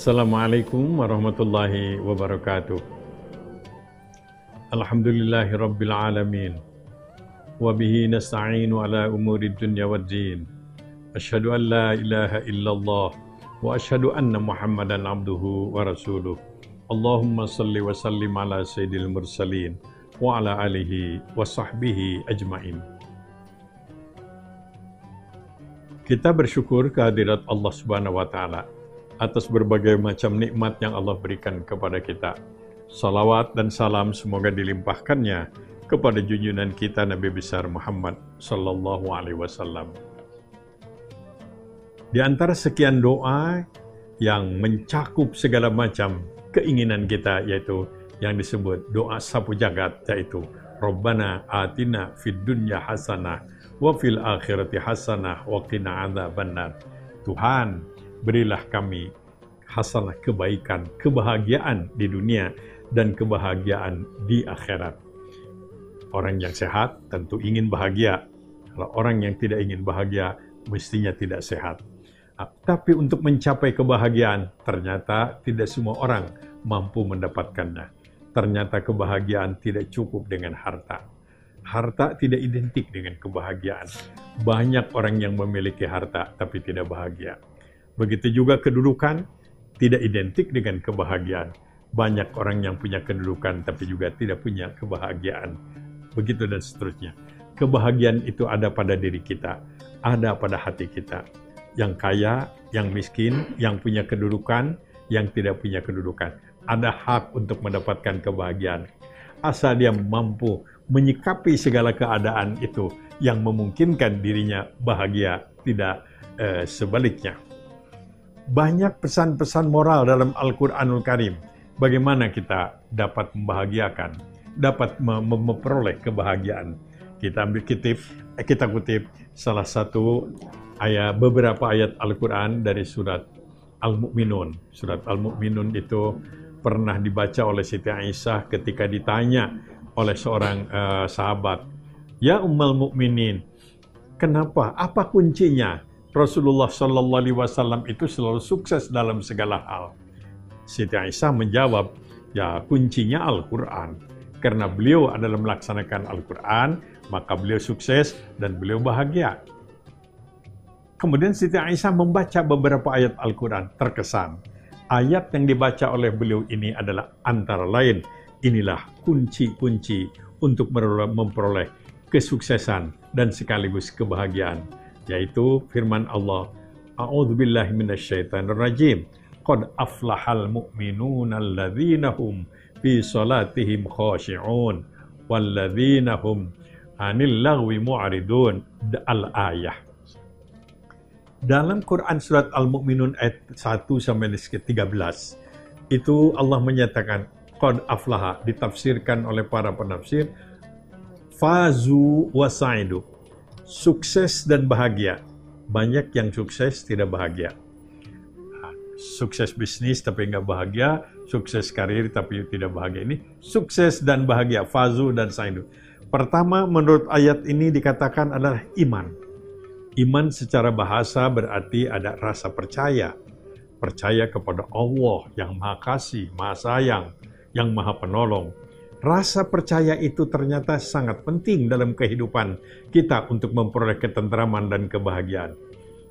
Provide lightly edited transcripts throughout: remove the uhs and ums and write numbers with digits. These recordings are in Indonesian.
Assalamualaikum warahmatullahi wabarakatuh. Alhamdulillahi rabbil alamin. Wabihi nasta'inu ala umuri dunya waddin. Asyhadu an la ilaha illallah wa asyhadu anna Muhammadan abduhu wa rasuluh. Allahumma salli wa sallim ala sayyidil mursalin wa ala alihi wa sahbihi ajmain. Kita bersyukur kehadirat Allah Subhanahu wa taala atas berbagai macam nikmat yang Allah berikan kepada kita. Salawat dan salam semoga dilimpahkannya kepada junjungan kita Nabi besar Muhammad sallallahu alaihi wasallam. Di antara sekian doa yang mencakup segala macam keinginan kita, yaitu yang disebut doa sapu jagat, yaitu Rabbana atina fid dunya hasanah wa fil akhirati hasanah wa qina adzabannar. Tuhan, berilah kami hasanah, kebaikan, kebahagiaan di dunia dan kebahagiaan di akhirat. Orang yang sehat tentu ingin bahagia. Kalau orang yang tidak ingin bahagia, mestinya tidak sehat. Tapi untuk mencapai kebahagiaan, ternyata tidak semua orang mampu mendapatkannya. Ternyata kebahagiaan tidak cukup dengan harta. Harta tidak identik dengan kebahagiaan. Banyak orang yang memiliki harta tapi tidak bahagia. Begitu juga kedudukan tidak identik dengan kebahagiaan. Banyak orang yang punya kedudukan tapi juga tidak punya kebahagiaan. Begitu dan seterusnya. Kebahagiaan itu ada pada diri kita, ada pada hati kita. Yang kaya, yang miskin, yang punya kedudukan, yang tidak punya kedudukan. Ada hak untuk mendapatkan kebahagiaan. Asal dia mampu menyikapi segala keadaan itu yang memungkinkan dirinya bahagia, tidak sebaliknya. Banyak pesan-pesan moral dalam Al-Quranul Karim. Bagaimana kita dapat membahagiakan, dapat memperoleh kebahagiaan. Kita kutip salah satu ayat, beberapa ayat Al-Quran dari surat Al-Mu'minun. Surat Al-Mu'minun itu pernah dibaca oleh Siti Aisyah ketika ditanya oleh seorang sahabat, "Ya Ummul Mukminin, kenapa? Apa kuncinya Rasulullah Shallallahu Alaihi Wasallam itu selalu sukses dalam segala hal?" Siti Aisyah menjawab, ya kuncinya Al-Quran. Karena beliau adalah melaksanakan Al-Quran, maka beliau sukses dan beliau bahagia. Kemudian Siti Aisyah membaca beberapa ayat Al-Quran, terkesan. Ayat yang dibaca oleh beliau ini adalah antara lain, inilah kunci-kunci untuk memperoleh kesuksesan dan sekaligus kebahagiaan. Yaitu firman Allah, A'udzubillahi minasyaitonirrajim. Qad aflahal mu'minuna alladzina hum fi salatihim khashi'un walladzina hum 'anil lagwi mu'ridun. Al-ayah. Dalam Quran surat Al-Mu'minun ayat 1 sampai 13 itu Allah menyatakan qad aflaha, ditafsirkan oleh para penafsir fazu wa sa'idu, sukses dan bahagia. Banyak yang sukses tidak bahagia. Sukses bisnis tapi nggak bahagia, sukses karir tapi tidak bahagia. Ini sukses dan bahagia, fazu dan sa'idu. Pertama, menurut ayat ini dikatakan adalah iman. Iman secara bahasa berarti ada rasa percaya. Percaya kepada Allah yang Maha Kasih, Maha Sayang, yang Maha Penolong. Rasa percaya itu ternyata sangat penting dalam kehidupan kita untuk memperoleh ketentraman dan kebahagiaan.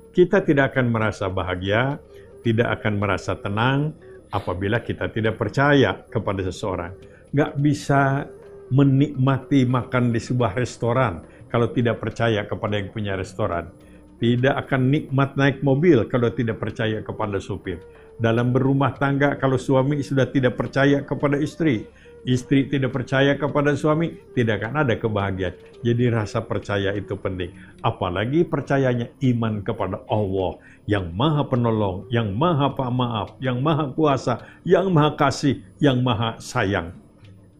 Kita tidak akan merasa bahagia, tidak akan merasa tenang apabila kita tidak percaya kepada seseorang. Nggak bisa menikmati makan di sebuah restoran kalau tidak percaya kepada yang punya restoran. Tidak akan nikmat naik mobil kalau tidak percaya kepada supir. Dalam berumah tangga, kalau suami sudah tidak percaya kepada istri, istri tidak percaya kepada suami, tidak akan ada kebahagiaan. Jadi rasa percaya itu penting. Apalagi percayanya iman kepada Allah yang Maha Penolong, yang Maha Pemaaf, yang Maha Kuasa, yang Maha Kasih, yang Maha Sayang.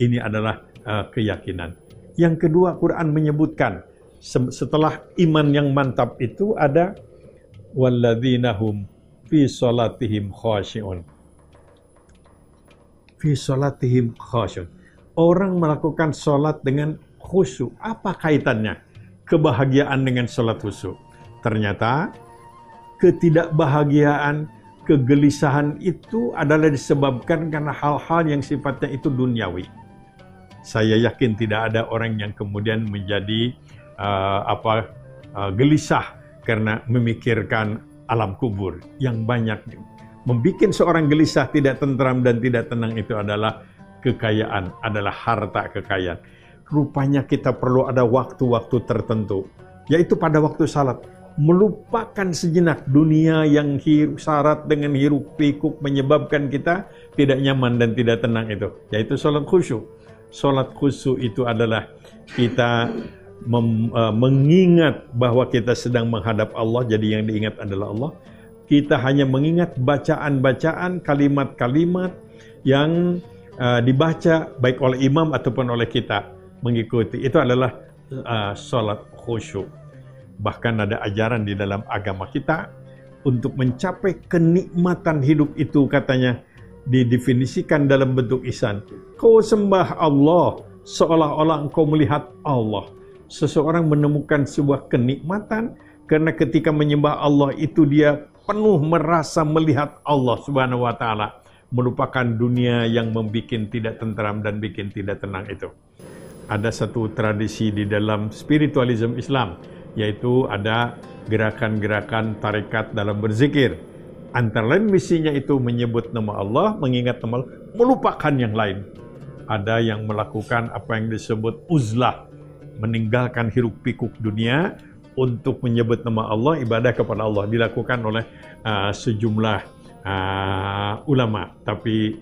Ini adalah keyakinan. Yang kedua, Quran menyebutkan setelah iman yang mantap itu ada walladzina hum fi salatihim khashi'un. Fi salatihim khashi'un. Orang melakukan salat dengan khusyuk. Apa kaitannya kebahagiaan dengan salat khusyuk? Ternyata ketidakbahagiaan kegelisahan itu adalah disebabkan karena hal-hal yang sifatnya itu duniawi. Saya yakin tidak ada orang yang kemudian menjadi gelisah karena memikirkan alam kubur. Yang banyak membuat seorang gelisah, tidak tentram dan tidak tenang itu adalah kekayaan, adalah harta kekayaan. Rupanya kita perlu ada waktu-waktu tertentu, yaitu pada waktu salat, melupakan sejenak dunia yang syarat dengan hiruk pikuk menyebabkan kita tidak nyaman dan tidak tenang itu, yaitu salat khusyuk. Salat khusyuk itu adalah kita mengingat bahwa kita sedang menghadap Allah, jadi yang diingat adalah Allah. Kita hanya mengingat bacaan-bacaan, kalimat-kalimat yang dibaca baik oleh imam ataupun oleh kita mengikuti. Itu adalah salat khusyuk. Bahkan ada ajaran di dalam agama kita untuk mencapai kenikmatan hidup itu, katanya didefinisikan dalam bentuk ihsan. Kau sembah Allah seolah-olah engkau melihat Allah. Seseorang menemukan sebuah kenikmatan karena ketika menyembah Allah itu dia penuh merasa melihat Allah Subhanahu wa taala, melupakan dunia yang membuat tidak tentram dan bikin tidak tenang itu. Ada satu tradisi di dalam spiritualisme Islam, yaitu ada gerakan-gerakan tarekat dalam berzikir. Antara lain misinya itu menyebut nama Allah, mengingat nama Allah, melupakan yang lain. Ada yang melakukan apa yang disebut uzlah, meninggalkan hiruk pikuk dunia untuk menyebut nama Allah, ibadah kepada Allah, dilakukan oleh sejumlah ulama. Tapi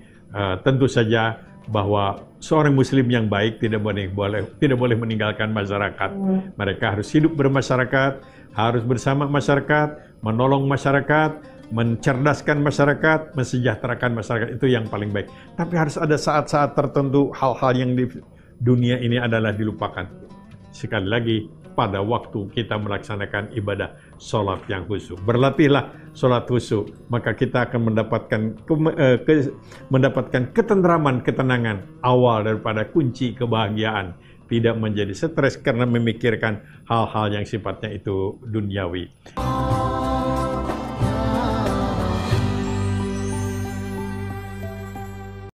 tentu saja bahwa seorang muslim yang baik tidak boleh meninggalkan masyarakat. Mereka harus hidup bermasyarakat, harus bersama masyarakat, menolong masyarakat, mencerdaskan masyarakat, mensejahterakan masyarakat, itu yang paling baik. Tapi harus ada saat-saat tertentu hal-hal yang di dunia ini adalah dilupakan. Sekali lagi, pada waktu kita melaksanakan ibadah sholat yang khusyuk. Berlatihlah sholat khusyuk, maka kita akan mendapatkan ketentraman, ketenangan awal daripada kunci kebahagiaan. Tidak menjadi stres karena memikirkan hal-hal yang sifatnya itu duniawi.